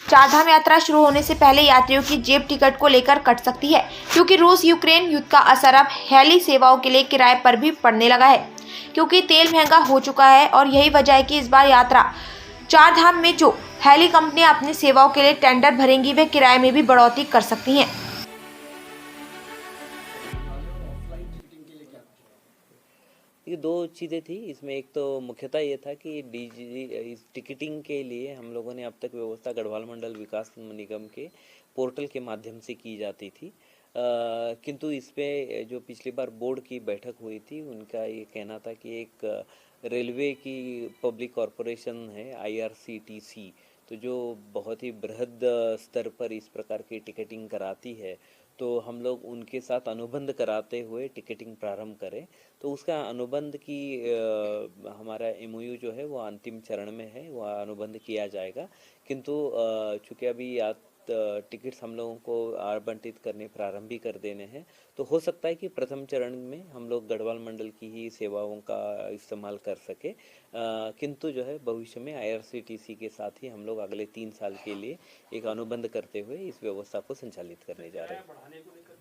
चारधाम यात्रा शुरू होने से पहले यात्रियों की जेब टिकट को लेकर कट सकती है, क्योंकि रूस यूक्रेन युद्ध का असर अब हेली सेवाओं के लिए किराए पर भी पड़ने लगा है, क्योंकि तेल महंगा हो चुका है। और यही वजह है कि इस बार यात्रा चारधाम में जो हेली कंपनियां अपनी सेवाओं के लिए टेंडर भरेंगी, वे किराए में भी बढ़ोतरी कर सकती हैं। ये दो चीज़ें थी इसमें। एक तो मुख्यतः ये था कि इस टिकटिंग के लिए हम लोगों ने अब तक व्यवस्था गढ़वाल मंडल विकास निगम के पोर्टल के माध्यम से की जाती थी, किंतु इस पे जो पिछली बार बोर्ड की बैठक हुई थी उनका ये कहना था कि एक रेलवे की पब्लिक कॉरपोरेशन है IRCTC, तो जो बहुत ही बृहद स्तर पर इस प्रकार की टिकटिंग कराती है, तो हम लोग उनके साथ अनुबंध कराते हुए टिकटिंग प्रारंभ करें। तो उसका अनुबंध की हमारा MOU जो है वो अंतिम चरण में है, वह अनुबंध किया जाएगा। किंतु चूँकि अभी टिकट्स हम लोगों को आवंटित करने प्रारंभ भी कर देने हैं, तो हो सकता है कि प्रथम चरण में हम लोग गढ़वाल मंडल की ही सेवाओं का इस्तेमाल कर सके, किंतु जो है भविष्य में IRCTC के साथ ही हम लोग अगले 3 साल के लिए एक अनुबंध करते हुए इस व्यवस्था को संचालित करने जा रहे हैं।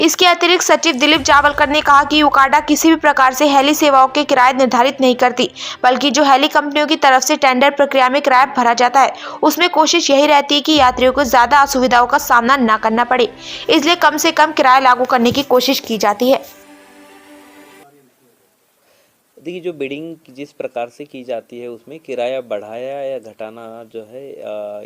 इसके अतिरिक्त सचिव दिलीप जावलकर ने कहा कि यूकाडा किसी भी प्रकार से हेली सेवाओं के किराए निर्धारित नहीं करती, बल्कि जो हेली कंपनियों की तरफ से टेंडर प्रक्रिया में किराया भरा जाता है, उसमें कोशिश यही रहती है कि यात्रियों को ज्यादा असुविधाओं का सामना न करना पड़े, इसलिए कम से कम किराया लागू करने की कोशिश की जाती है। देखिए, जो बिडिंग जिस प्रकार से की जाती है उसमें किराया बढ़ाया या घटाना जो है,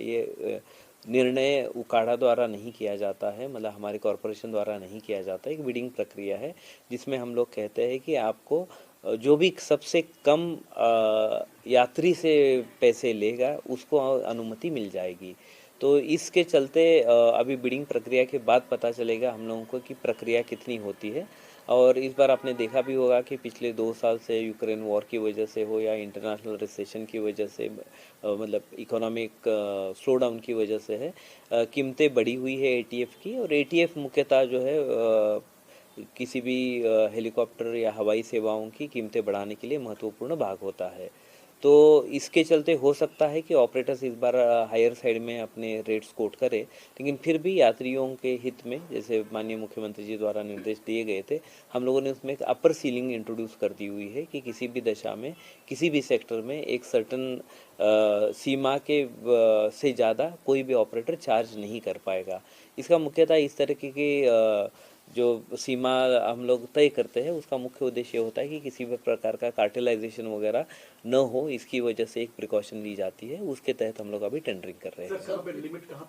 ये निर्णय उकाड़ा द्वारा नहीं किया जाता है, मतलब हमारे कॉरपोरेशन द्वारा नहीं किया जाता है। एक बिडिंग प्रक्रिया है जिसमें हम लोग कहते हैं कि आपको जो भी सबसे कम यात्री से पैसे लेगा उसको अनुमति मिल जाएगी। तो इसके चलते अभी बिडिंग प्रक्रिया के बाद पता चलेगा हम लोगों को कि प्रक्रिया कितनी होती है। और इस बार आपने देखा भी होगा कि पिछले 2 साल से यूक्रेन वॉर की वजह से हो या इंटरनेशनल रिसेशन की वजह से, मतलब इकोनॉमिक स्लो डाउन की वजह से है, कीमतें बढ़ी हुई है ATF की। और ATF मुख्यतः जो है किसी भी हेलीकॉप्टर या हवाई सेवाओं की कीमतें बढ़ाने के लिए महत्वपूर्ण भाग होता है। तो इसके चलते हो सकता है कि ऑपरेटर्स इस बार हायर साइड में अपने रेट्स कोट करें, लेकिन फिर भी यात्रियों के हित में, जैसे माननीय मुख्यमंत्री जी द्वारा निर्देश दिए गए थे, हम लोगों ने उसमें एक अपर सीलिंग इंट्रोड्यूस कर दी हुई है कि किसी भी दशा में किसी भी सेक्टर में एक सर्टन सीमा के से ज़्यादा कोई भी ऑपरेटर चार्ज नहीं कर पाएगा। इसका मुख्यतः इस तरीके की जो सीमा हम लोग तय करते हैं उसका मुख्य उद्देश्य होता है कि किसी भी प्रकार का कार्टेलाइजेशन वगैरह न हो, इसकी वजह से एक प्रिकॉशन ली जाती है। उसके तहत हम लोग अभी टेंडरिंग कर रहे हैं।